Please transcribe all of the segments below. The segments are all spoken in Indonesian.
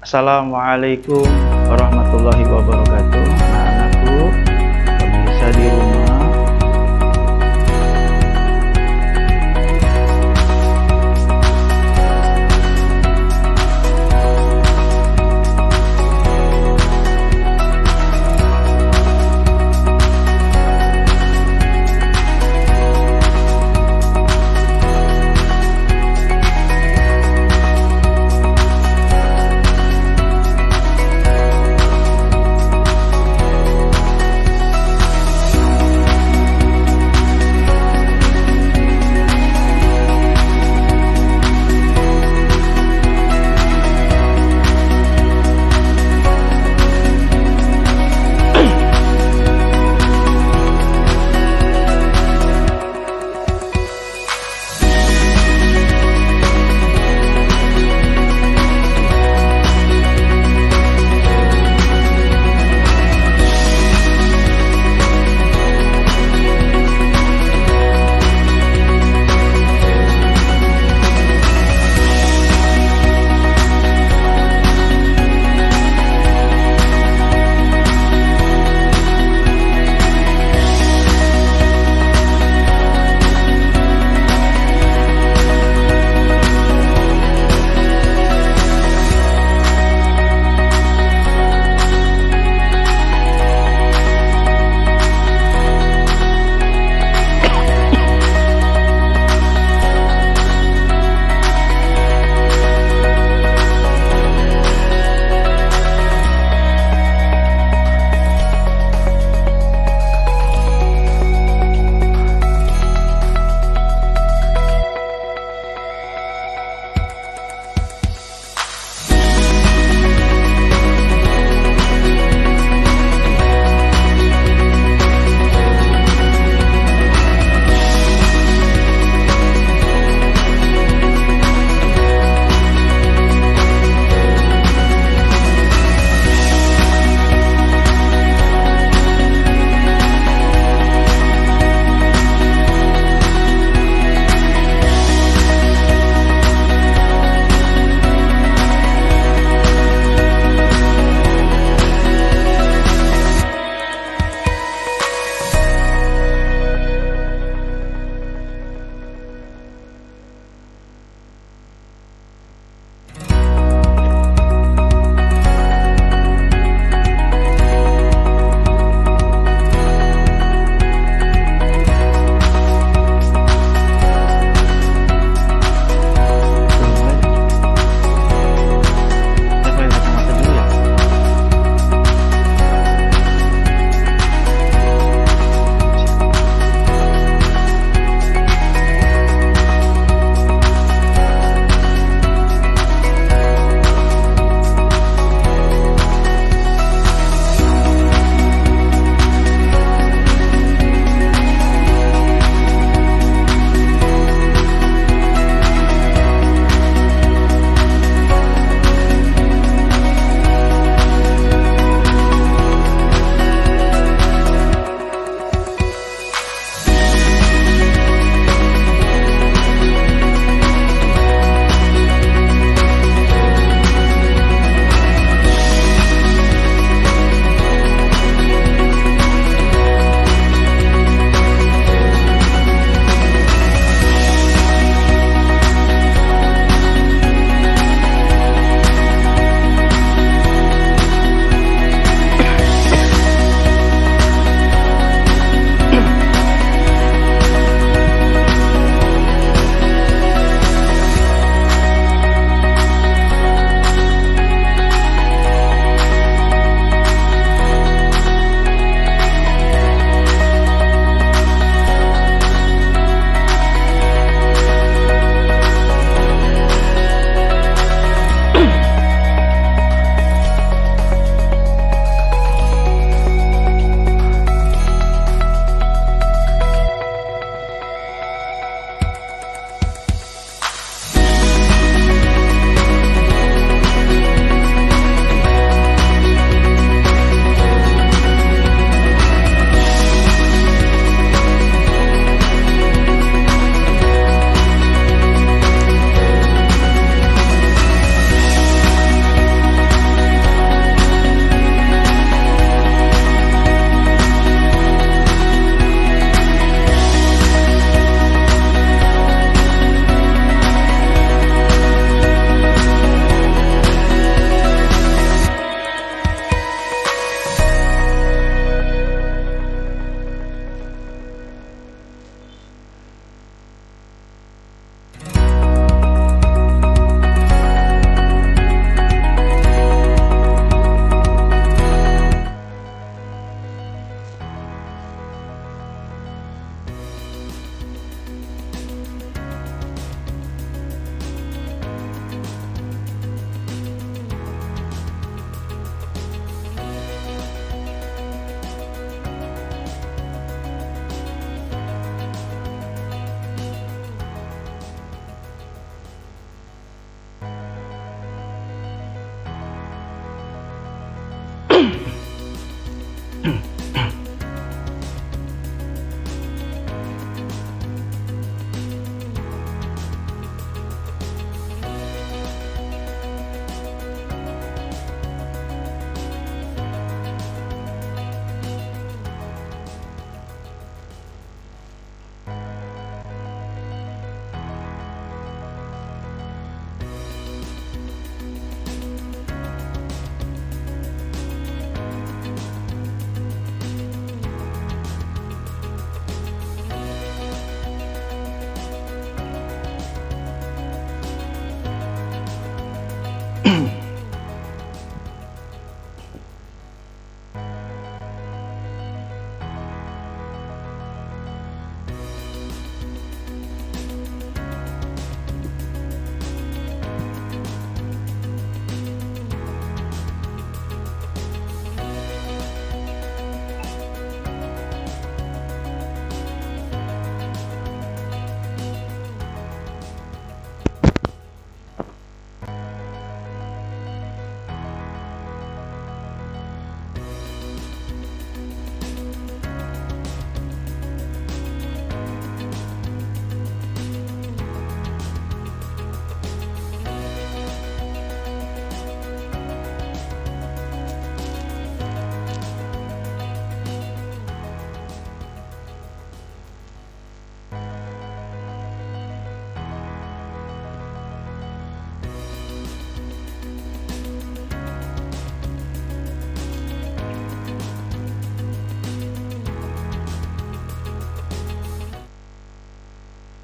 Assalamualaikum warahmatullahi wabarakatuh. Anak-anakku, pemirsa di rumah.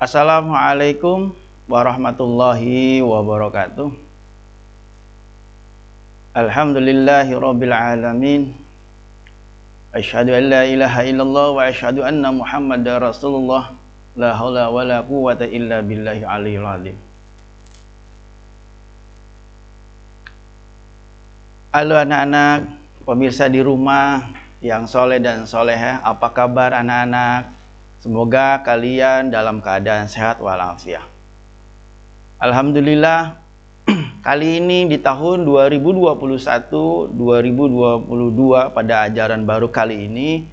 Assalamualaikum warahmatullahi wabarakatuh. Alhamdulillahirabbil alamin. Asyhadu an la ilaha illallah wa asyhadu anna Muhammadar Rasulullah. La haula wala quwwata illa billahi aliyil azim. Halo anak-anak, pemirsa di rumah yang soleh dan solehah, apa kabar anak-anak? Semoga kalian dalam keadaan sehat walafiat. Alhamdulillah, kali ini di tahun 2021-2022 pada ajaran baru kali ini,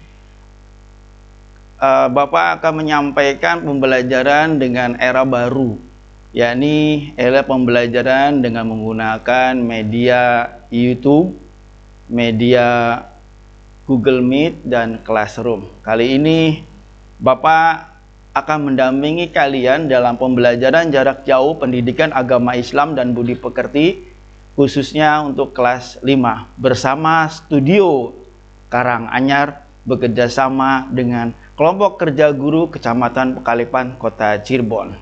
Bapak akan menyampaikan pembelajaran dengan era baru, yakni era pembelajaran dengan menggunakan media YouTube, media Google Meet, dan Classroom. Kali ini Bapak akan mendampingi kalian dalam pembelajaran jarak jauh pendidikan agama Islam dan budi pekerti, khususnya untuk kelas 5 bersama Studio Karanganyar bekerjasama dengan kelompok kerja guru Kecamatan Pekalipan, Kota Cirebon.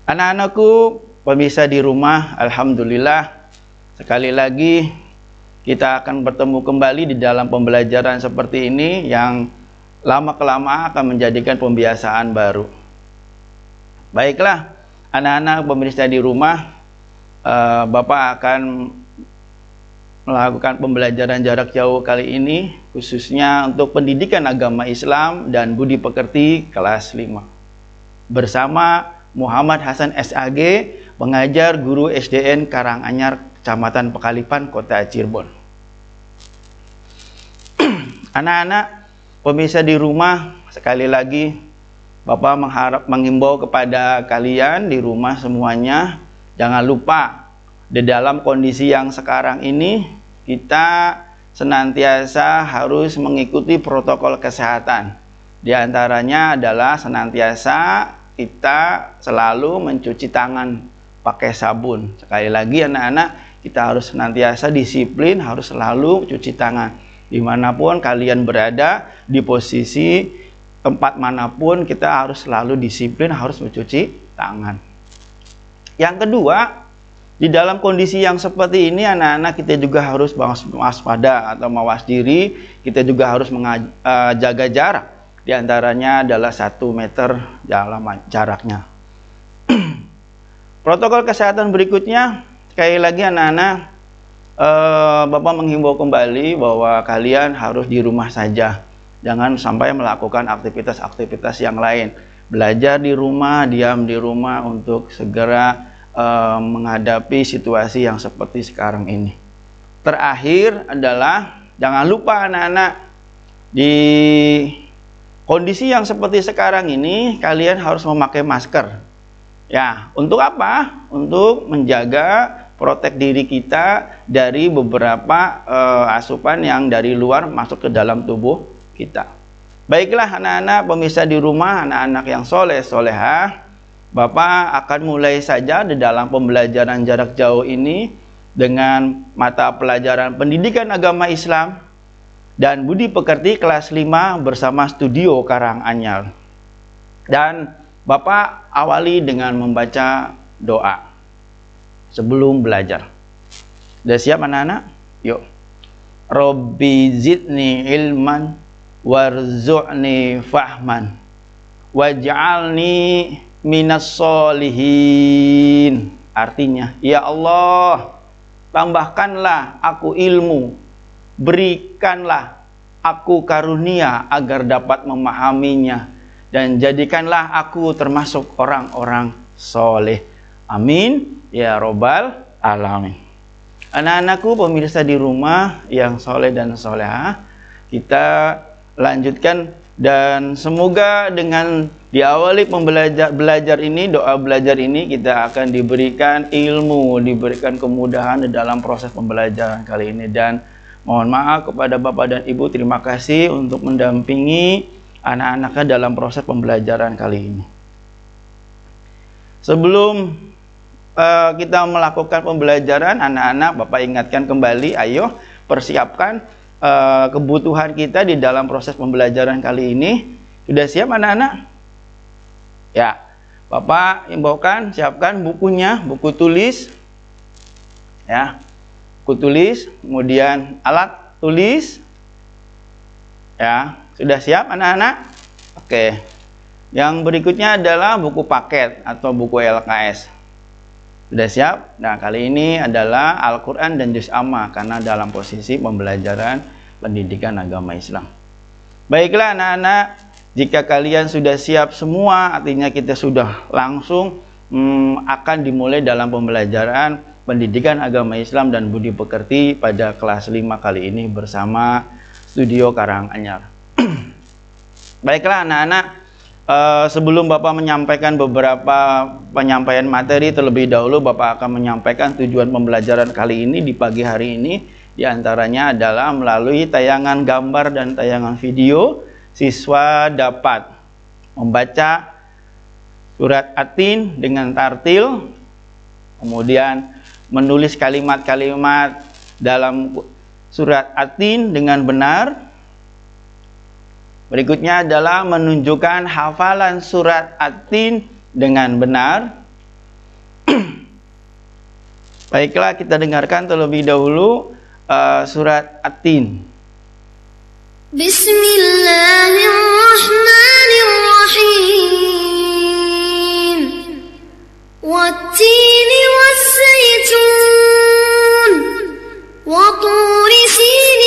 Anak-anakku, pemirsa di rumah, alhamdulillah sekali lagi kita akan bertemu kembali di dalam pembelajaran seperti ini yang lama-kelamaan akan menjadikan pembiasaan baru. Baiklah, anak-anak pemirsa di rumah, Bapak akan melakukan pembelajaran jarak jauh kali ini, khususnya untuk pendidikan agama Islam dan budi pekerti kelas 5. Bersama Muhammad Hasan SAG, pengajar guru SDN Karanganyar, Kecamatan Pekalipan, Kota Cirebon. Anak-anak pemirsa di rumah, sekali lagi Bapak menghimbau kepada kalian di rumah semuanya, jangan lupa di dalam kondisi yang sekarang ini kita senantiasa harus mengikuti protokol kesehatan. Di antaranya adalah senantiasa kita selalu mencuci tangan pakai sabun. Sekali lagi anak-anak, kita harus senantiasa disiplin, harus selalu cuci tangan. Dimanapun kalian berada, di posisi tempat manapun, kita harus selalu disiplin, harus mencuci tangan. Yang kedua, di dalam kondisi yang seperti ini, anak-anak kita juga harus waspada atau mawas diri. Kita juga harus jaga jarak. Di antaranya adalah 1 meter dalam jaraknya. Protokol kesehatan berikutnya, sekali lagi anak-anak, Bapak menghimbau kembali bahwa kalian harus di rumah saja. Jangan sampai melakukan aktivitas-aktivitas yang lain. Belajar di rumah, diam di rumah untuk segera menghadapi situasi yang seperti sekarang ini. Terakhir adalah jangan lupa anak-anak, di kondisi yang seperti sekarang ini kalian harus memakai masker. Ya, untuk apa? Untuk menjaga protek diri kita dari beberapa asupan yang dari luar masuk ke dalam tubuh kita. Baiklah anak-anak pemirsa di rumah, anak-anak yang soleh solehah, Bapak akan mulai saja di dalam pembelajaran jarak jauh ini dengan mata pelajaran pendidikan agama Islam dan budi pekerti kelas 5 bersama Studio Karanganyar. Dan Bapak awali dengan membaca doa sebelum belajar. Sudah siap anak-anak? Yuk. Robbi zidni ilman warzu'ni fahman waj'alni minas solihin. Artinya, ya Allah, tambahkanlah aku ilmu, berikanlah aku karunia agar dapat memahaminya, dan jadikanlah aku termasuk orang-orang soleh. Amin ya robbal alamin. Anak-anakku pemirsa di rumah yang soleh dan solehah, kita lanjutkan dan semoga dengan diawali belajar ini, doa belajar ini, kita akan diberikan ilmu, diberikan kemudahan di dalam proses pembelajaran kali ini. Dan mohon maaf kepada Bapak dan Ibu, terima kasih untuk mendampingi anak-anaknya dalam proses pembelajaran kali ini. Sebelum kita melakukan pembelajaran, anak-anak, Bapak ingatkan kembali, ayo persiapkan kebutuhan kita di dalam proses pembelajaran kali ini. Sudah siap anak-anak? Ya, Bapak imbaukan siapkan bukunya, buku tulis. Ya, buku tulis, kemudian alat tulis. Ya, sudah siap anak-anak? Oke. Yang berikutnya adalah buku paket atau buku LKS. Sudah siap? Nah, kali ini adalah Al-Quran dan Juz Amma karena dalam posisi pembelajaran pendidikan agama Islam. Baiklah anak-anak, jika kalian sudah siap semua, artinya kita sudah langsung akan dimulai dalam pembelajaran pendidikan agama Islam dan budi pekerti pada kelas 5 kali ini bersama Studio Karanganyar. Baiklah anak-anak, sebelum Bapak menyampaikan beberapa penyampaian materi, terlebih dahulu Bapak akan menyampaikan tujuan pembelajaran kali ini di pagi hari ini. Di antaranya adalah melalui tayangan gambar dan tayangan video, siswa dapat membaca surat At-Tin dengan tartil, kemudian menulis kalimat-kalimat dalam surat At-Tin dengan benar. Berikutnya adalah menunjukkan hafalan surat At-Tin dengan benar. Baiklah, kita dengarkan terlebih dahulu surat At-Tin. Bismillahirrahmanirrahim. Wat-tini was-saytun wa turi sinin.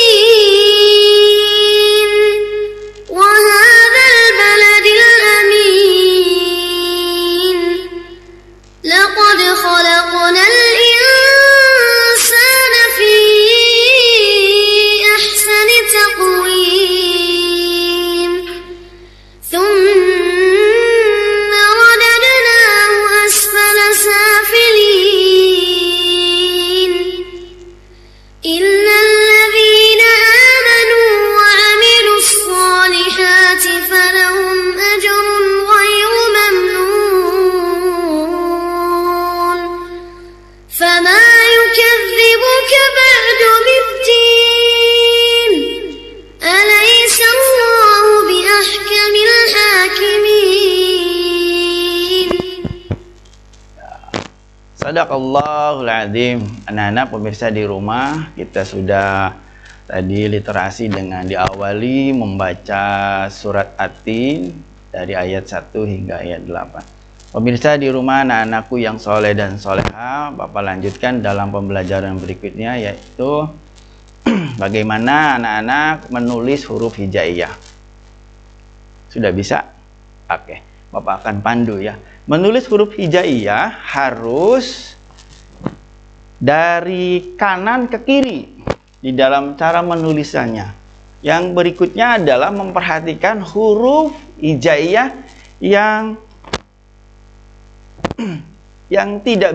خلقنا الإنسان في أحسن تقويم ثم رددناه أسفل سافلين إلا الذين آمنوا وعملوا الصالحات فلهم أجر غير ممنون فما يكذبك بعد بالدين أليس الله بأحكم الحاكمين. Sadaqallahul Azim. Anak-anak pemirsa di rumah, kita sudah tadi literasi dengan diawali membaca surat At-Tin dari ayat 1 hingga ayat 8. Pemirsa di rumah, anak-anakku yang soleh dan soleha, Bapak lanjutkan dalam pembelajaran berikutnya, yaitu bagaimana anak-anak menulis huruf hijaiyah. Sudah bisa? Oke, Bapak akan pandu ya. Menulis huruf hijaiyah harus dari kanan ke kiri di dalam cara menulisannya. Yang berikutnya adalah memperhatikan huruf hijaiyah yang tidak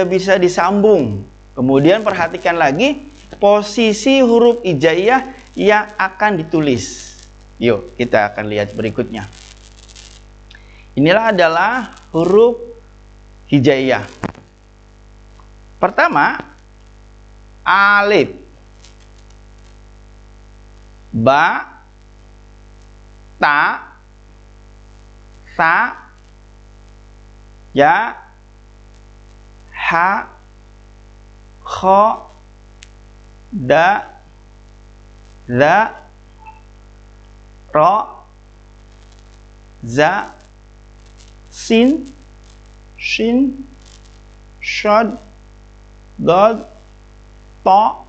bisa disambung. Kemudian perhatikan lagi posisi huruf hijaiyah yang akan ditulis. Yuk, kita akan lihat berikutnya. Inilah adalah huruf hijaiyah. Pertama, alif, ba, ta, sa, ya, ha, kho, da, za, ro, za, sin, shin, shad, dad, ta,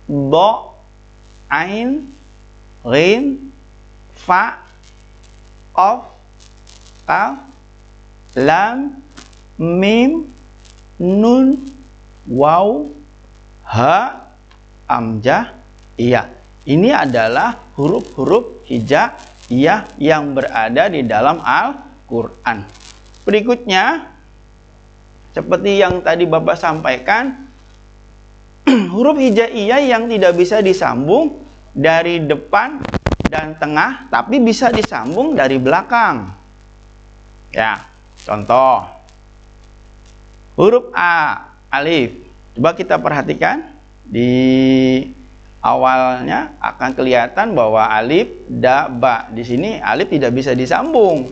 do, ain, ghin, fa, qaf, kaf, lam, mim, nun, waw, ha, amjah, iya. Ini adalah huruf-huruf hijaiyah yang berada di dalam Al-Quran. Berikutnya, seperti yang tadi Bapak sampaikan, huruf hijaiyah yang tidak bisa disambung dari depan dan tengah, tapi bisa disambung dari belakang. Ya, contoh huruf A, alif. Coba kita perhatikan di awalnya akan kelihatan bahwa alif, da, ba. Di sini alif tidak bisa disambung.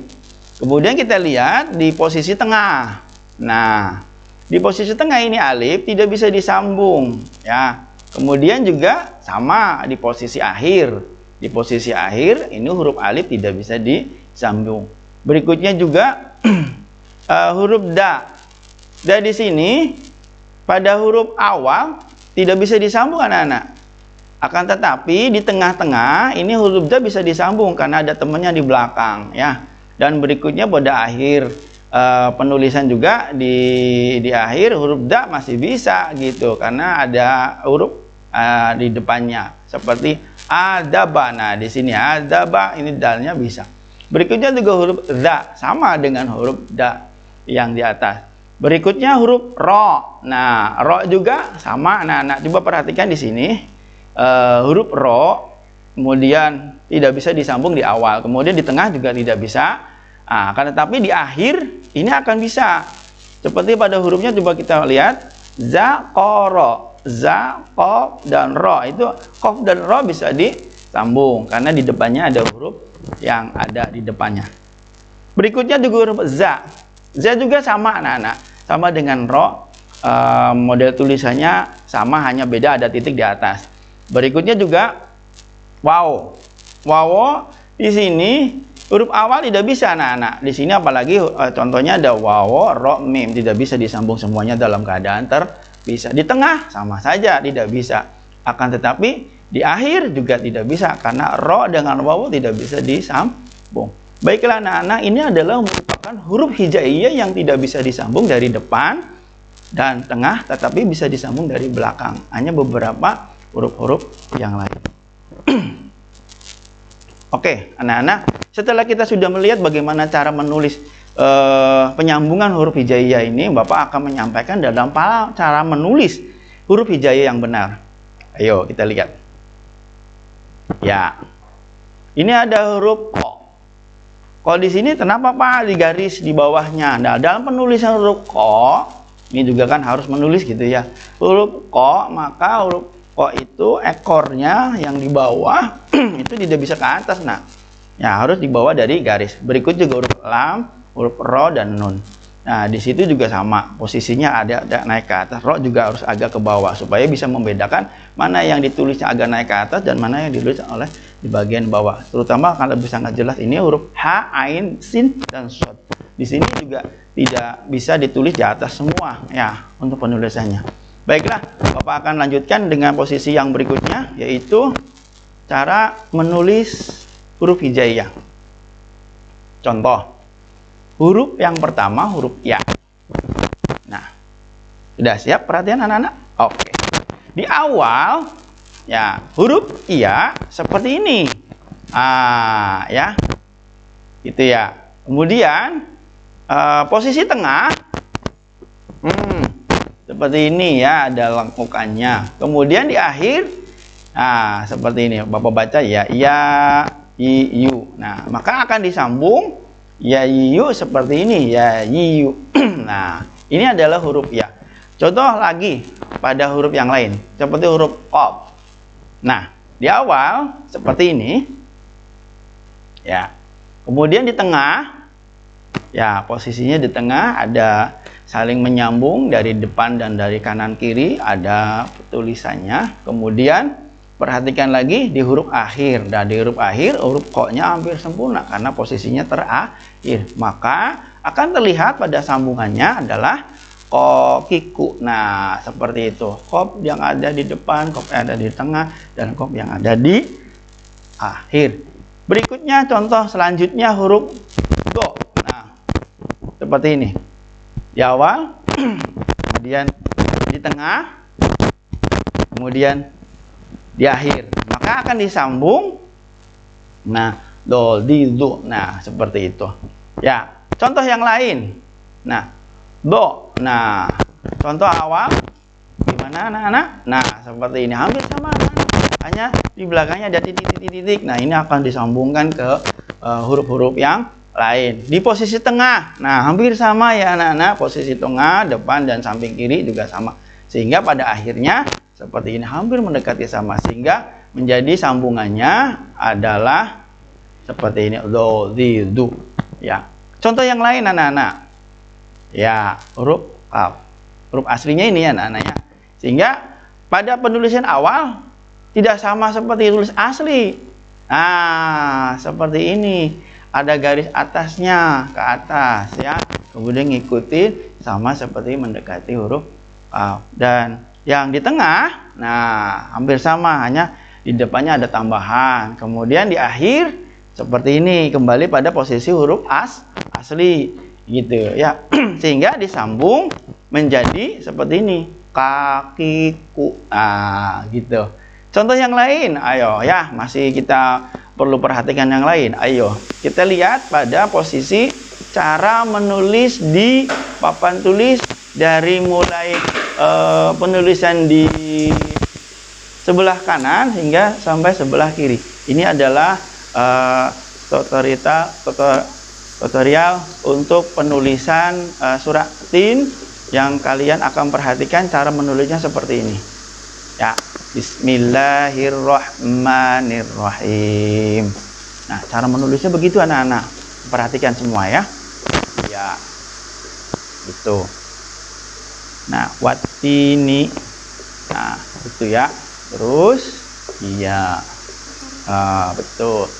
Kemudian kita lihat di posisi tengah. Nah, di posisi tengah ini alif tidak bisa disambung, ya. Kemudian juga sama di posisi akhir. Di posisi akhir ini huruf alif tidak bisa disambung. Berikutnya juga huruf da. Da di sini pada huruf awal tidak bisa disambung anak-anak. Akan tetapi di tengah-tengah ini huruf da bisa disambung karena ada temannya di belakang, ya. Dan berikutnya pada akhir penulisan juga di akhir huruf da masih bisa gitu karena ada huruf di depannya seperti adaba. Nah, di sini adaba ini dalnya bisa. Berikutnya juga huruf za sama dengan huruf da yang di atas. Berikutnya huruf ro. Nah, ro juga sama. Nah, coba perhatikan di sini huruf ro kemudian tidak bisa disambung di awal, kemudian di tengah juga tidak bisa. Akan tetapi di akhir ini akan bisa. Seperti pada hurufnya coba kita lihat za, qoro. Za, qof, dan ro. Itu qof dan ro bisa disambung karena di depannya ada huruf yang ada di depannya. Berikutnya juga huruf za. Za juga sama anak-anak, sama dengan ro. Model tulisannya sama, hanya beda ada titik di atas. Berikutnya juga waw. Waw di sini huruf awal tidak bisa anak-anak. Di sini apalagi contohnya ada waw, ro, mim tidak bisa disambung semuanya dalam keadaan bisa. Di tengah sama saja tidak bisa. Akan tetapi di akhir juga tidak bisa karena ro dengan waw tidak bisa disambung. Baiklah anak-anak, ini adalah merupakan huruf hijaiyah yang tidak bisa disambung dari depan dan tengah, tetapi bisa disambung dari belakang. Hanya beberapa huruf-huruf yang lain. Oke, anak-anak, setelah kita sudah melihat bagaimana cara menulis penyambungan huruf hijaiyah ini, Bapak akan menyampaikan dalam cara menulis huruf hijaiyah yang benar. Ayo kita lihat. Ya, ini ada huruf ko. Ko di sini kenapa Pak di garis di bawahnya? Nah, dalam penulisan huruf ko, ini juga kan harus menulis gitu ya. Huruf ko, maka huruf ko itu ekornya yang di bawah itu tidak bisa ke atas. Nah, ya harus dibawa dari garis. Berikut juga huruf lam, huruf ro dan nun. Nah, di situ juga sama, posisinya ada naik ke atas. Ro juga harus agak ke bawah supaya bisa membedakan mana yang ditulisnya agak naik ke atas dan mana yang ditulis oleh di bagian bawah. Terutama kalau bisa nggak jelas ini huruf ha, ain, sin dan shod. Di sini juga tidak bisa ditulis di atas semua ya untuk penulisannya. Baiklah, Bapak akan lanjutkan dengan posisi yang berikutnya, yaitu cara menulis huruf hijaiyah. Contoh, huruf yang pertama huruf ya. Nah, sudah siap perhatian anak-anak? Oke. Di awal, ya huruf iya seperti ini. Ya, gitu ya. Kemudian posisi tengah, seperti ini ya, ada lengkukannya. Kemudian di akhir, seperti ini. Bapak baca ya, i, yu. Nah, maka akan disambung ya, yu seperti ini ya, yu. Nah, ini adalah huruf ya. Contoh lagi pada huruf yang lain, seperti huruf qaf. Nah, di awal seperti ini, ya. Kemudian di tengah, ya posisinya di tengah ada saling menyambung dari depan dan dari kanan kiri ada tulisannya. Kemudian perhatikan lagi di huruf akhir. Dan di huruf akhir huruf ko-nya hampir sempurna karena posisinya terakhir. Maka akan terlihat pada sambungannya adalah ko, kiku. Nah, seperti itu. Kop yang ada di depan, kop yang ada di tengah, dan kop yang ada di akhir. Berikutnya contoh selanjutnya huruf do. Nah, seperti ini. Di awal, kemudian di tengah, kemudian di akhir. Maka akan disambung. Nah, do, di, du. Nah, seperti itu. Ya, contoh yang lain. Nah, do. Nah, contoh awal gimana anak-anak? Nah, seperti ini. Hampir sama anak-anak. Hanya di belakangnya ada titik-titik. Nah, ini akan disambungkan ke huruf-huruf yang lain. Di posisi tengah. Nah, hampir sama ya anak-anak. Posisi tengah, depan dan samping kiri juga sama. Sehingga pada akhirnya seperti ini, hampir mendekati sama. Sehingga menjadi sambungannya adalah seperti ini. Do, di, du. Ya. Contoh yang lain anak-anak. Ya, huruf kaf. Huruf aslinya ini ya anak-anak ya. Sehingga pada penulisan awal tidak sama seperti tulis asli. Nah, seperti ini. Ada garis atasnya ke atas ya. Kemudian ngikutin sama seperti mendekati huruf kaf. Dan yang di tengah, nah hampir sama, hanya di depannya ada tambahan. Kemudian di akhir seperti ini, kembali pada posisi huruf asli gitu ya. Sehingga disambung menjadi seperti ini, kakiku. Nah, gitu. Contoh yang lain, ayo ya, masih kita perlu perhatikan yang lain. Ayo, kita lihat pada posisi cara menulis di papan tulis dari mulai penulisan di sebelah kanan hingga sampai sebelah kiri. Ini adalah tutorial untuk penulisan surat tin yang kalian akan perhatikan cara menulisnya seperti ini. Ya, Bismillahirrahmanirrahim. Nah, cara menulisnya begitu anak-anak. Perhatikan semua ya. Ya, itu. Nah, watini. Nah, itu ya. Terus, iya. Betul.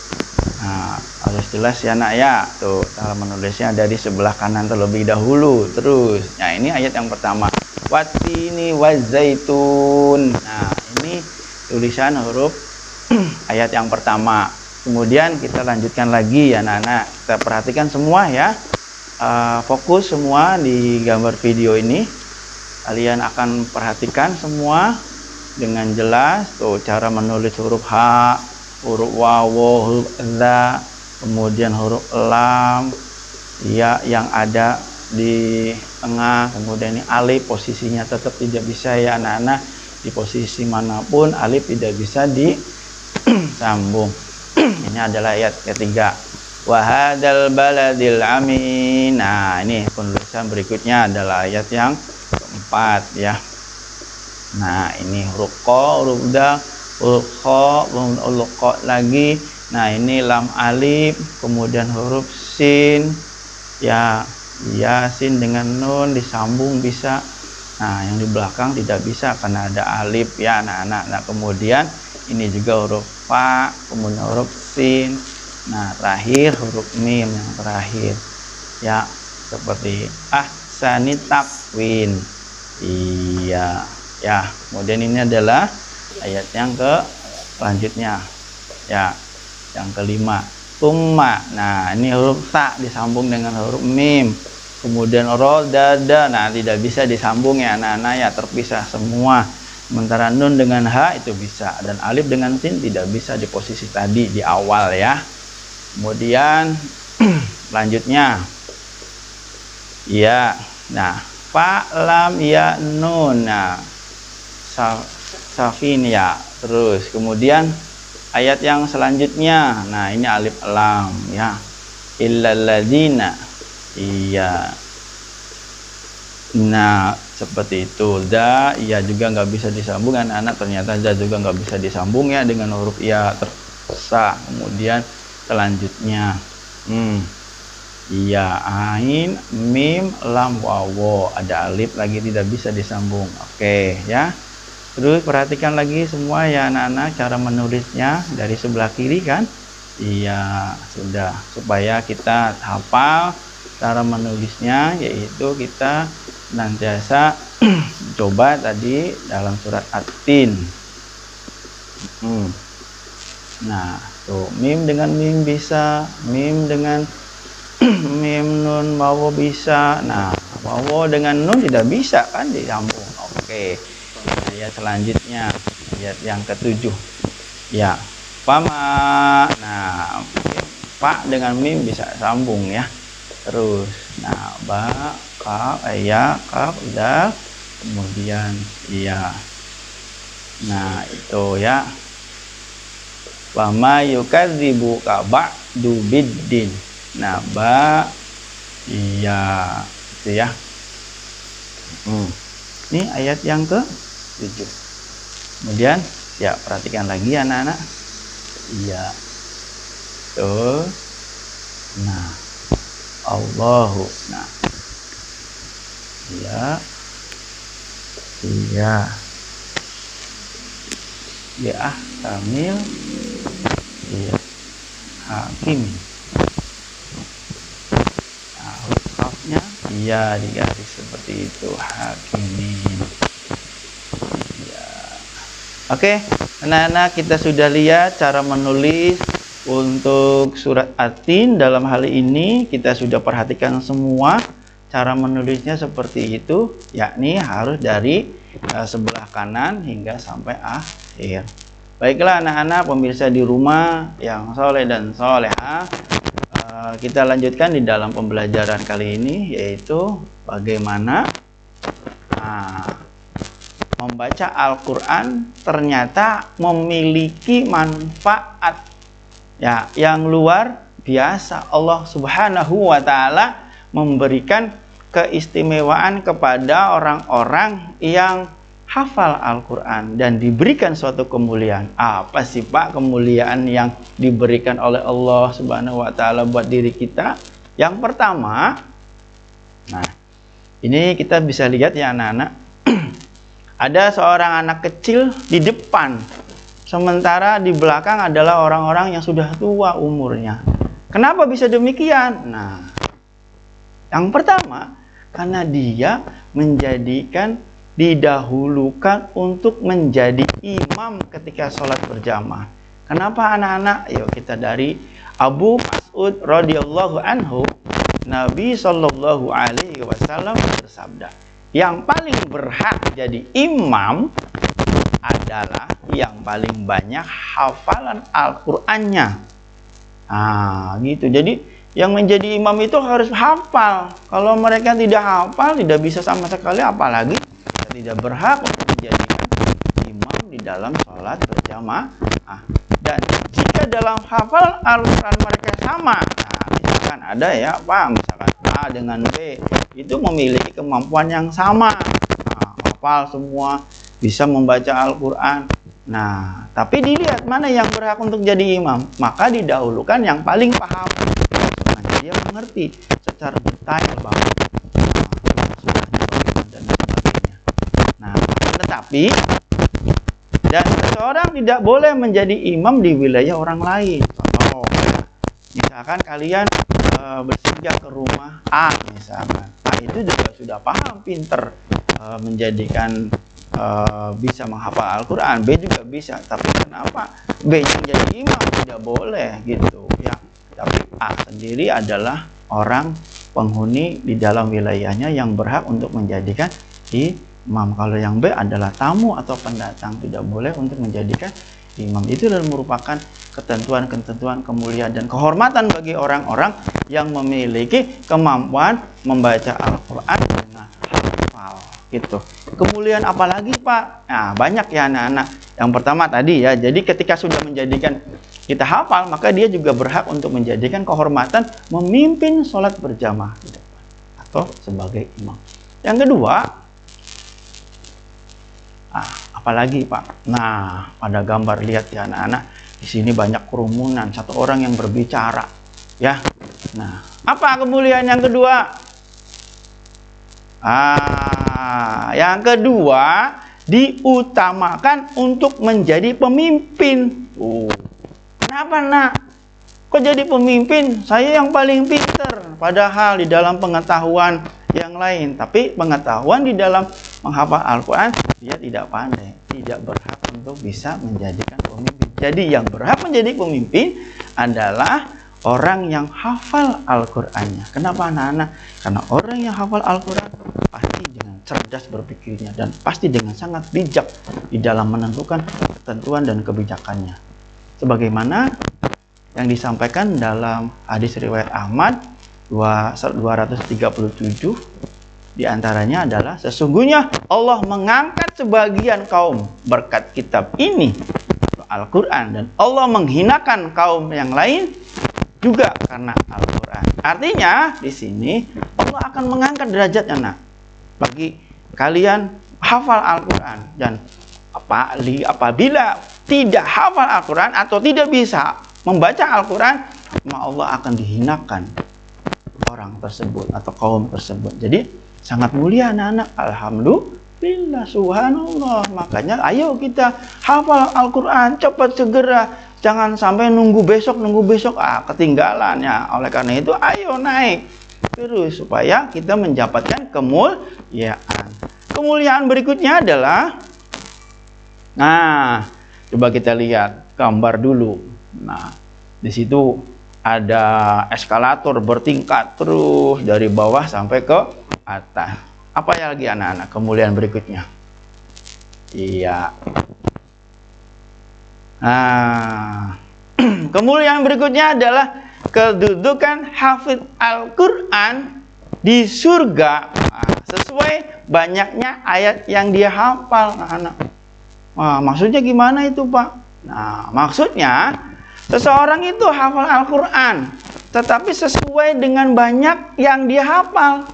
Nah, harus jelas ya nak ya. Tuh, cara menulisnya dari sebelah kanan terlebih dahulu. Terus, nah ini ayat yang pertama. Watini wazaitun. Nah, ini tulisan huruf ayat yang pertama. Kemudian kita lanjutkan lagi ya anak-anak. Kita perhatikan semua ya. Fokus semua di gambar video ini. Kalian akan perhatikan semua dengan jelas. Tuh, cara menulis huruf H, huruf wawo, huruf za, kemudian huruf lam ya yang ada di tengah, kemudian ini alif posisinya tetap tidak bisa ya anak-anak, di posisi manapun alif tidak bisa disambung. Ini adalah ayat ketiga. Wahadal baladil amin. Nah, ini penulisan berikutnya adalah ayat yang keempat ya. Nah, ini huruf qa, huruf dal, huruf kha, huruf qa lagi. Nah, ini lam alif, kemudian huruf sin ya, yasin dengan nun disambung bisa. Nah, yang di belakang tidak bisa karena ada alif ya anak-anak. Nah, kemudian ini juga huruf fa, kemudian huruf sin. Nah, terakhir huruf mim yang terakhir ya, seperti ahsani takwin. Iya ya. Kemudian ini adalah ayat yang selanjutnya ya, yang kelima. Tumma. Nah, ini huruf ta disambung dengan huruf mim. Kemudian ro, dada. Nah, tidak bisa disambung ya anak-anak ya, terpisah semua. Sementara nun dengan h itu bisa, dan alif dengan sin tidak bisa di posisi tadi di awal ya. Kemudian lanjutnya ya. Nah, fa, lam, ya, nun. Nah, safin ya. Terus kemudian ayat yang selanjutnya, nah ini alif lam ya, illalladzina. Iya. Nah, seperti itu. Da, iya juga nggak bisa disambung anak-anak. Ternyata da juga nggak bisa disambung ya dengan huruf ya tersa. Kemudian selanjutnya iya, ain, mim, lam, wawo. Ada alif lagi tidak bisa disambung. Oke ya. Terus perhatikan lagi semua ya anak-anak cara menulisnya dari sebelah kiri kan. Iya, sudah, supaya kita hafal cara menulisnya, yaitu kita senantiasa coba tadi dalam surat At-Tin. Nah, tuh mim dengan mim bisa, mim dengan mim nun wawo bisa. Nah, wawo dengan nun tidak bisa kan disambung. Oke. Ayat selanjutnya, ayat yang ketujuh ya, fama. Nah, fa dengan mim bisa sambung ya. Terus, nah, ba, kaf, ya, kaf, dal, kemudian iya. Nah, itu ya. Fama yukadzibuka ba'du biddin. Nah, ba, iya, itu ya. Ini ayat yang ke-7. Kemudian ya, perhatikan lagi anak-anak. Iya. Tuh. Nah, Allahu. Nah, iya, ya kamil, iya hakim. Nah, huruf kafnya iya digaris seperti itu, hakimin. Iya. Oke, anak-anak, kita sudah lihat cara menulis untuk surat At-Tin. Dalam hal ini kita sudah perhatikan semua cara menulisnya seperti itu, yakni harus dari sebelah kanan hingga sampai akhir. Baiklah anak-anak pemirsa di rumah yang soleh dan solehah, kita lanjutkan di dalam pembelajaran kali ini, yaitu bagaimana membaca Al-Quran ternyata memiliki manfaat ya yang luar biasa. Allah Subhanahu wa Ta'ala memberikan keistimewaan kepada orang-orang yang hafal Al-Quran dan diberikan suatu kemuliaan. Apa sih Pak kemuliaan yang diberikan oleh Allah Subhanahu wa Ta'ala buat diri kita? Yang pertama, nah ini kita bisa lihat ya anak-anak, ada seorang anak kecil di depan, sementara di belakang adalah orang-orang yang sudah tua umurnya. Kenapa bisa demikian? Nah, yang pertama, karena dia didahulukan untuk menjadi imam ketika sholat berjamaah. Kenapa anak-anak? Yuk kita dari Abu Mas'ud radhiyallahu anhu, Nabi Shallallahu alaihi wasallam bersabda, yang paling berhak jadi imam adalah yang paling banyak hafalan Al-Qur'annya. Nah, gitu. Jadi yang menjadi imam itu harus hafal. Kalau mereka tidak hafal, tidak bisa sama sekali, apalagi tidak berhak untuk menjadikan imam di dalam sholat berjamaah. Dan jika dalam hafal Al-Quran mereka sama, nah misalkan ada ya Pak, misalkan A dengan B itu memiliki kemampuan yang sama, hafal semua, bisa membaca Al-Quran. Nah, tapi dilihat mana yang berhak untuk jadi imam, maka didahulukan yang paling paham. Dia mengerti secara detail bahwa dan sebagainya. Nah, tetapi dan seseorang tidak boleh menjadi imam di wilayah orang lain. Contoh, misalkan kalian bersinggah ke rumah A, misalkan A itu juga sudah paham, pinter, menjadikan bisa menghafal Al-Quran. B juga bisa, tapi kenapa B yang jadi imam? Tidak boleh gitu ya. Tapi A sendiri adalah orang penghuni di dalam wilayahnya yang berhak untuk menjadikan imam. Kalau yang B adalah tamu atau pendatang, tidak boleh untuk menjadikan imam. Itu adalah merupakan ketentuan-ketentuan kemuliaan dan kehormatan bagi orang-orang yang memiliki kemampuan membaca Al-Quran dengan hafal gitu. Kemuliaan apalagi Pak? Nah, banyak ya anak-anak. Yang pertama tadi ya, jadi ketika sudah menjadikan kita hafal, maka dia juga berhak untuk menjadikan kehormatan memimpin sholat berjamaah di depan atau sebagai imam. Yang kedua, apalagi Pak? Nah, pada gambar lihat ya anak-anak, di sini banyak kerumunan, satu orang yang berbicara, ya. Nah, apa kemuliaan yang kedua? Yang kedua diutamakan untuk menjadi pemimpin. Kenapa nak? Kok jadi pemimpin? Saya yang paling pinter. Padahal di dalam pengetahuan yang lain, tapi pengetahuan di dalam menghafal Al-Quran dia tidak pandai, tidak berhak untuk bisa menjadikan pemimpin. Jadi yang berhak menjadi pemimpin adalah orang yang hafal Al-Qurannya. Kenapa anak-anak? Karena orang yang hafal Al-Quran pasti dengan cerdas berpikirnya dan pasti dengan sangat bijak di dalam menentukan ketentuan dan kebijakannya. Sebagaimana yang disampaikan dalam hadis riwayat Ahmad 237, diantaranya adalah sesungguhnya Allah mengangkat sebagian kaum berkat kitab ini, Al-Quran, dan Allah menghinakan kaum yang lain juga karena Al-Quran. Artinya di sini Allah akan mengangkat derajat anak bagi kalian hafal Al-Quran, dan apabila tidak hafal Al-Quran atau tidak bisa membaca Al-Quran, maka Allah akan dihinakan orang tersebut atau kaum tersebut. Jadi sangat mulia anak-anak. Alhamdulillah, subhanallah. Makanya ayo kita hafal Al-Quran cepat segera. Jangan sampai nunggu besok, ketinggalan ya. Oleh karena itu ayo naik terus supaya kita mendapatkan kemuliaan. Kemuliaan berikutnya adalah, nah, coba kita lihat gambar dulu. Nah, di situ ada eskalator bertingkat terus dari bawah sampai ke atas. Apa ya lagi anak-anak kemuliaan berikutnya? Iya. Nah, kemuliaan berikutnya adalah kedudukan hafidz Al-Quran di surga. Nah, sesuai banyaknya ayat yang dia hafal, anak-anak. Wah, maksudnya gimana itu, Pak? Nah, maksudnya seseorang itu hafal Al-Quran, tetapi sesuai dengan banyak yang dia hafal.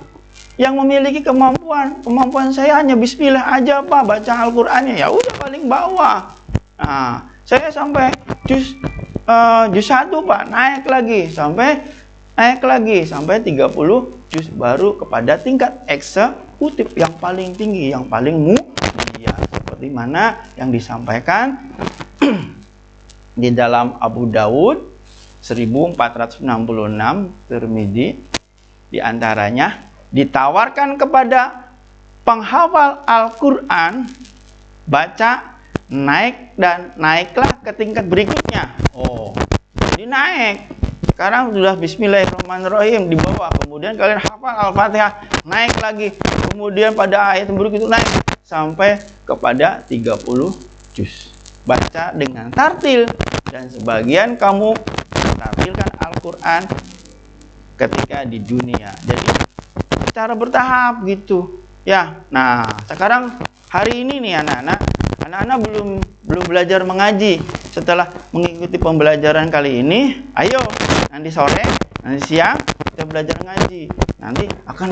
Yang memiliki kemampuan saya hanya bismillah aja, Pak, baca Al-Qurannya. Ya udah paling bawah. Nah, saya sampai juz 1, Pak, naik lagi sampai 30 juz baru kepada tingkat eksekutif yang paling tinggi, yang paling mulia, seperti mana yang disampaikan di dalam Abu Dawud 1466, Tirmidzi, di antaranya ditawarkan kepada penghafal Al-Quran, baca, naik dan naiklah ke tingkat berikutnya. Oh, jadi naik. Sekarang sudah bismillahirrahmanirrahim di bawah. Kemudian kalian hafal Al-Fatihah, naik lagi. Kemudian pada ayat berikut itu naik sampai kepada 30 juz. Baca dengan tartil, dan sebagian kamu tartilkan Al-Quran ketika di dunia. Jadi secara bertahap gitu. Ya. Nah, sekarang hari ini nih anak-anak belum belajar mengaji. Setelah mengikuti pembelajaran kali ini, ayo nanti sore, nanti siang kita belajar ngaji. Nanti akan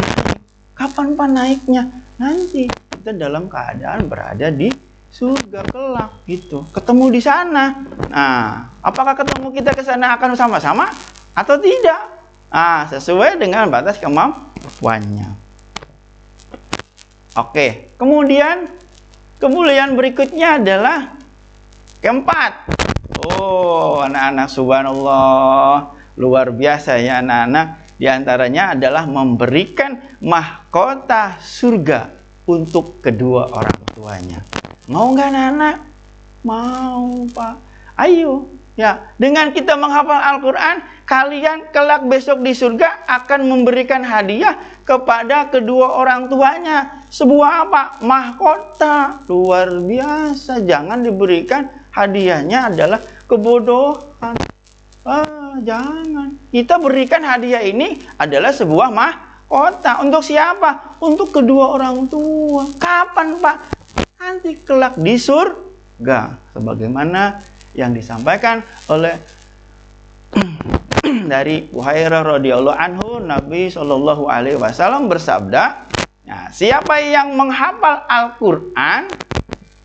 kapan Pak naiknya? Nanti kita dalam keadaan berada di surga kelak gitu. Ketemu di sana. Nah, apakah ketemu kita ke sana akan sama-sama atau tidak? Ah, sesuai dengan batas kemampuannya. Oke, kemudian kemuliaan berikutnya adalah keempat. Oh, anak-anak, subhanallah, luar biasa ya anak-anak. Di antaranya adalah memberikan mahkota surga untuk kedua orang tuanya. Mau nggak anak-anak? Mau, Pak. Ayo. Ya, dengan kita menghafal Al-Quran, kalian kelak besok di surga akan memberikan hadiah kepada kedua orang tuanya. Sebuah apa? Mahkota. Luar biasa. Jangan diberikan hadiahnya adalah kebodohan. Jangan. Kita berikan hadiah ini adalah sebuah mahkota. Untuk siapa? Untuk kedua orang tua. Kapan, Pak? Nanti kelak di surga. Sebagaimana yang disampaikan oleh dari Buhairah radhiyallahu anhu, Nabi Shallallahu alaihi wasallam bersabda, nah, siapa yang menghafal Al-Quran,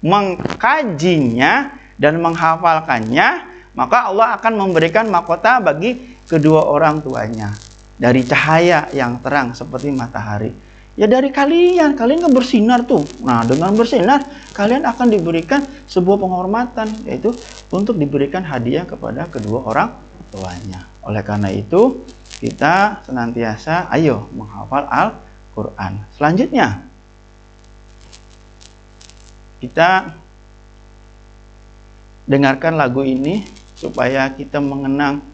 mengkajinya dan menghafalkannya, maka Allah akan memberikan mahkota bagi kedua orang tuanya dari cahaya yang terang seperti matahari. Ya dari kalian kan bersinar tuh. Nah, dengan bersinar kalian akan diberikan sebuah penghormatan, yaitu untuk diberikan hadiah kepada kedua orang tuanya. Oleh karena itu, kita senantiasa ayo menghafal Al-Quran. Selanjutnya, kita dengarkan lagu ini supaya kita mengenang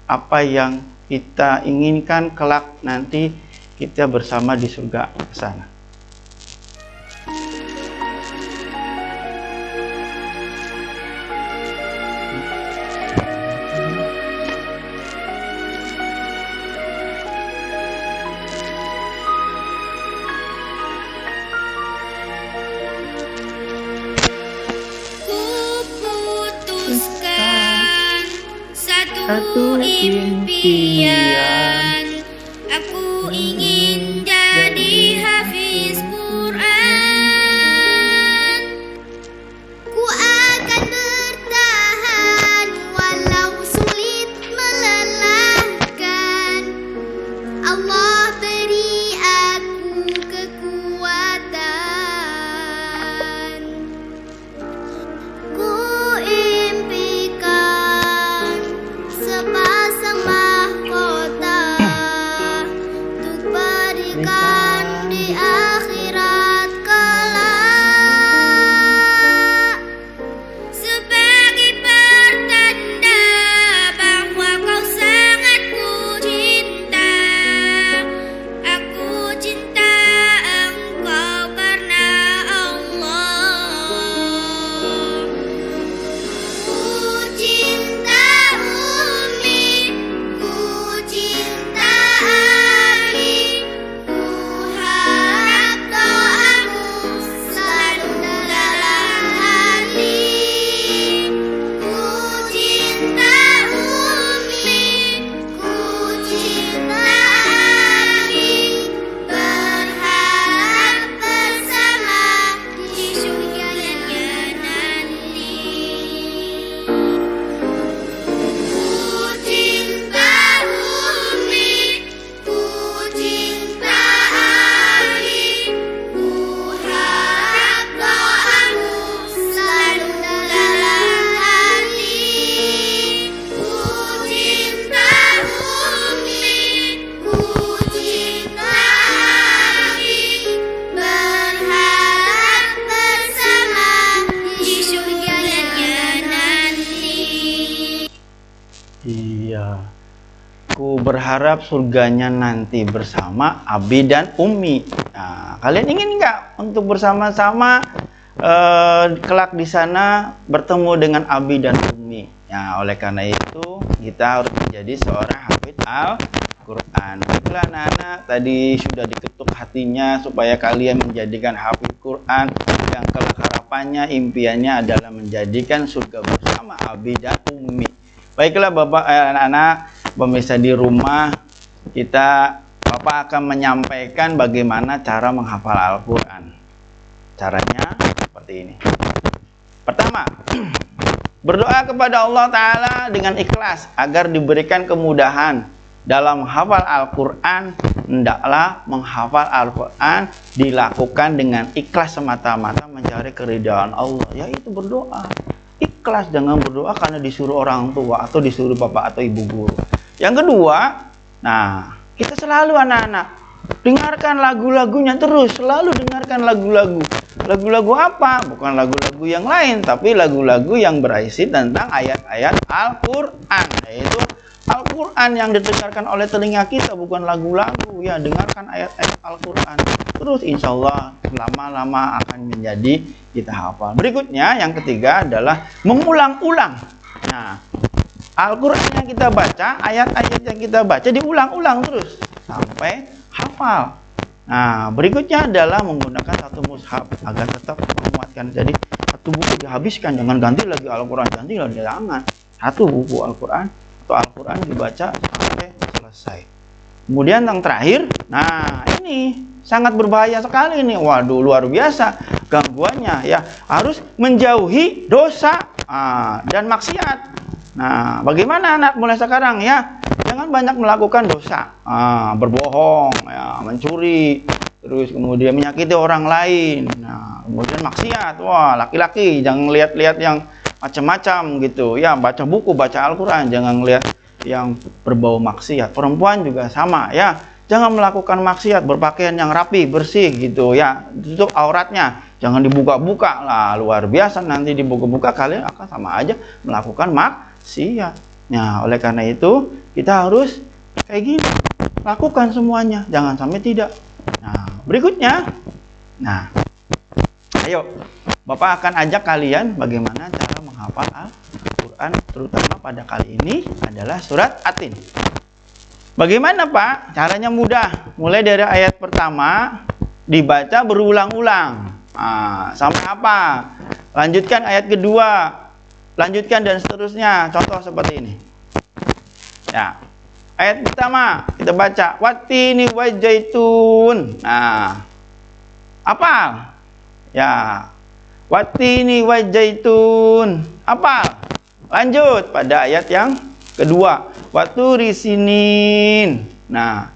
apa yang kita inginkan kelak nanti kita bersama di surga sana. Kuputuskan satu impian. Aku ingin jadi hafiz Quran. Ku akan bertahan walau sulit melelahkan. Allah Iya. Ku berharap surganya nanti bersama Abi dan Umi. Nah, kalian ingin nggak untuk bersama-sama kelak di sana bertemu dengan Abi dan Umi? Ya, oleh karena itu kita harus menjadi seorang hafid Al-Quran. Baiklah anak-anak, tadi sudah diketuk hatinya supaya kalian menjadikan hafid Quran yang kelak harapannya, impiannya adalah menjadikan surga bersama Abi dan Umi. Baiklah Bapak, anak-anak, pemirsa di rumah, Bapak akan menyampaikan bagaimana cara menghafal Al-Quran. Caranya seperti ini. Pertama, berdoa kepada Allah Ta'ala dengan ikhlas agar diberikan kemudahan dalam menghafal Al-Quran. Hendaklah menghafal Al-Quran dilakukan dengan ikhlas semata-mata mencari keridhaan Allah, yaitu berdoa. Ikhlas, jangan berdoa karena disuruh orang tua atau disuruh bapak atau ibu guru. Yang kedua, nah, kita selalu anak-anak dengarkan lagu-lagunya terus, selalu dengarkan lagu-lagu. Lagu-lagu apa? Bukan lagu-lagu yang lain, tapi lagu-lagu yang berisi tentang ayat-ayat Al-Quran. Yaitu Al-Quran yang didengarkan oleh telinga kita, bukan lagu-lagu. Ya, dengarkan ayat-ayat Al-Quran. Terus insya Allah lama-lama akan menjadi kita hafal. Berikutnya, yang ketiga adalah mengulang-ulang. Nah, Al-Quran yang kita baca, ayat-ayat yang kita baca diulang-ulang terus sampai hafal. Nah, berikutnya adalah menggunakan satu mushaf agar tetap menguatkan. Jadi, satu buku dihabiskan, jangan ganti lagi Al-Quran, ganti lagi, jangan. Satu buku Al-Quran atau Al-Quran dibaca sampai selesai. Kemudian yang terakhir, nah ini sangat berbahaya sekali ini. Waduh, luar biasa gangguannya ya. Harus menjauhi dosa dan maksiat. Nah, bagaimana anak mulai sekarang ya? Jangan banyak melakukan dosa, berbohong, ya, mencuri, terus kemudian menyakiti orang lain. Nah, kemudian maksiat. Wah, laki-laki jangan lihat-lihat yang macam-macam gitu. Ya, baca buku, baca Al-Quran, jangan lihat yang berbau maksiat. Perempuan juga sama ya. Jangan melakukan maksiat, berpakaian yang rapi, bersih gitu ya. Tutup auratnya, jangan dibuka-buka lah. Luar biasa, nanti dibuka-buka kalian akan sama aja melakukan maksiat. Nah, oleh karena itu kita harus kayak gini, lakukan semuanya, jangan sampai tidak. Nah, berikutnya, nah, ayo, Bapak akan ajak kalian bagaimana cara menghafal Al-Quran, terutama pada kali ini adalah surat At-Tin. Bagaimana Pak? Caranya mudah, mulai dari ayat pertama dibaca berulang-ulang, sampai apa? Lanjutkan ayat kedua, lanjutkan dan seterusnya. Contoh seperti ini. Ya. Ayat pertama kita baca wattini wajaitun. Nah. Apa? Ya. Wattini wajaitun. Apa? Lanjut pada ayat yang kedua. Waturi sinin. Nah.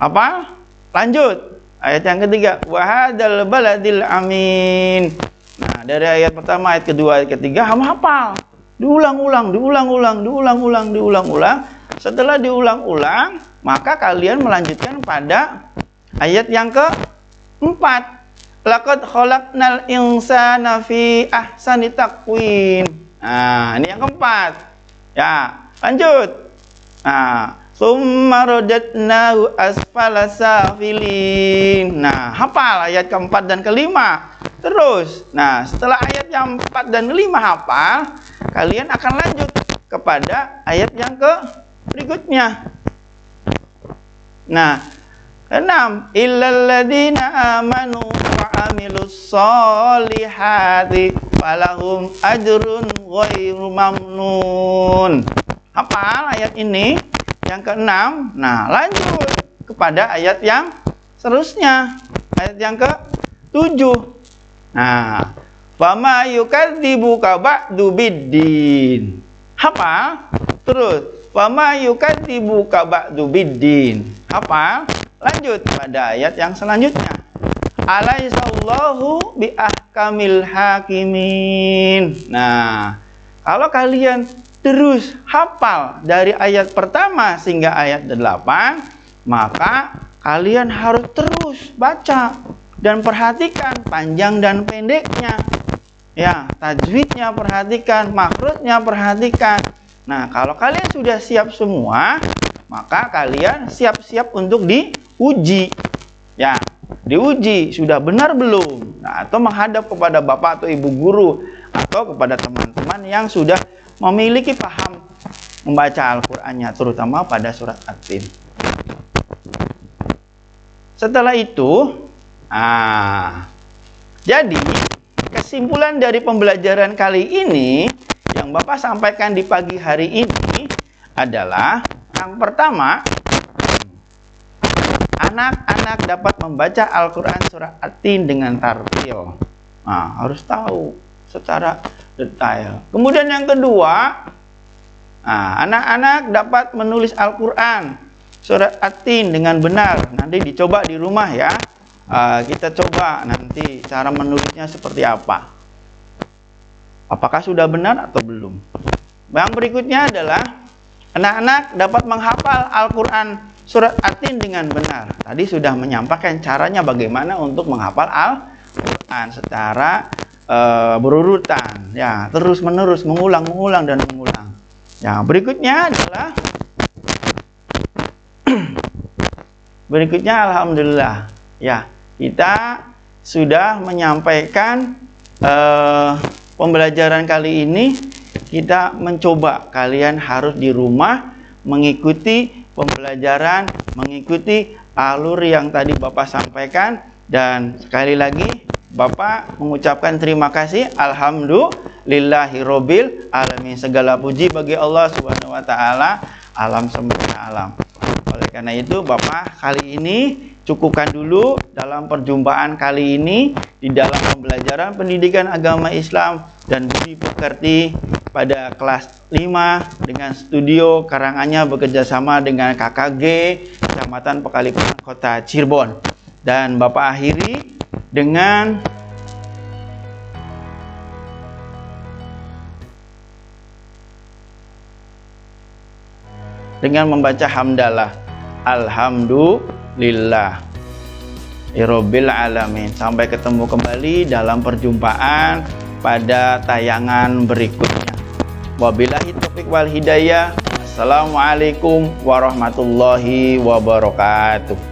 Apa? Lanjut. Ayat yang ketiga. Wahadal baladil amin. Nah, dari ayat pertama, ayat kedua, ayat ketiga, hafal. Diulang-ulang. Setelah diulang-ulang, maka kalian melanjutkan pada ayat yang keempat. Laqad khalaqnal insana fi ahsani taqwim. Nah, ini yang keempat. Ya, lanjut. Nah, summa radadnahu asfala safilin. Nah, hafal ayat keempat dan kelima. Terus, nah setelah ayat yang 4 dan 5 hafal, kalian akan lanjut kepada ayat yang berikutnya. Nah, 6. Illal ladzina amanu wa amilus solihati falahum ajrun ghairu mamnun. Hafal ayat ini yang ke-6. Nah, lanjut kepada ayat yang seterusnya. Ayat yang ke-7. Nah, fama yukadzibuka ba'du biddin. Hafal? Terus, fama yukadzibuka ba'du biddin. Hafal? Lanjut pada ayat yang selanjutnya. Alaihissallahu biahkamil hakimin. Nah, kalau kalian terus hafal dari ayat pertama hingga ayat 8, maka kalian harus terus baca dan perhatikan panjang dan pendeknya. Ya, tajwidnya perhatikan, makrotnya perhatikan. Nah, kalau kalian sudah siap semua, maka kalian siap-siap untuk diuji. Ya, diuji sudah benar belum? Nah, atau menghadap kepada bapak atau ibu guru atau kepada teman-teman yang sudah memiliki paham membaca Al-Qur'annya, terutama pada surat At-Tin. Setelah itu, jadi kesimpulan dari pembelajaran kali ini yang Bapak sampaikan di pagi hari ini adalah yang pertama, anak-anak dapat membaca Al-Quran surah At-Tin dengan tartil. Nah, harus tahu secara detail. Kemudian yang kedua, anak-anak dapat menulis Al-Quran surat At-Tin dengan benar. Nanti dicoba di rumah ya. Kita coba nanti cara menulisnya seperti apa. Apakah sudah benar atau belum? Yang berikutnya adalah anak-anak dapat menghafal Al-Quran surat At-Tin dengan benar. Tadi sudah menyampaikan caranya bagaimana untuk menghafal Al-Quran secara berurutan. Ya, terus-menerus mengulang dan mengulang. Ya, berikutnya adalah alhamdulillah ya, kita sudah menyampaikan pembelajaran kali ini. Kita mencoba, kalian harus di rumah mengikuti pembelajaran, mengikuti alur yang tadi Bapak sampaikan. Dan sekali lagi Bapak mengucapkan terima kasih. Alhamdulillahirobbil alamin. Segala puji bagi Allah Subhanahu wa taala, alam semesta alam. Oleh karena itu, Bapak kali ini cukupkan dulu dalam perjumpaan kali ini di dalam pembelajaran pendidikan agama Islam dan budi pekerti pada kelas 5 dengan studio Karanganyar bekerjasama dengan KKG Kecamatan Pekalipunan Kota Cirebon. Dan Bapak akhiri dengan membaca hamdalah. Alhamdulillah Rabbil alamin. Sampai ketemu kembali dalam perjumpaan pada tayangan berikutnya. Wabillahi taufiq wal hidayah. Assalamualaikum warahmatullahi wabarakatuh.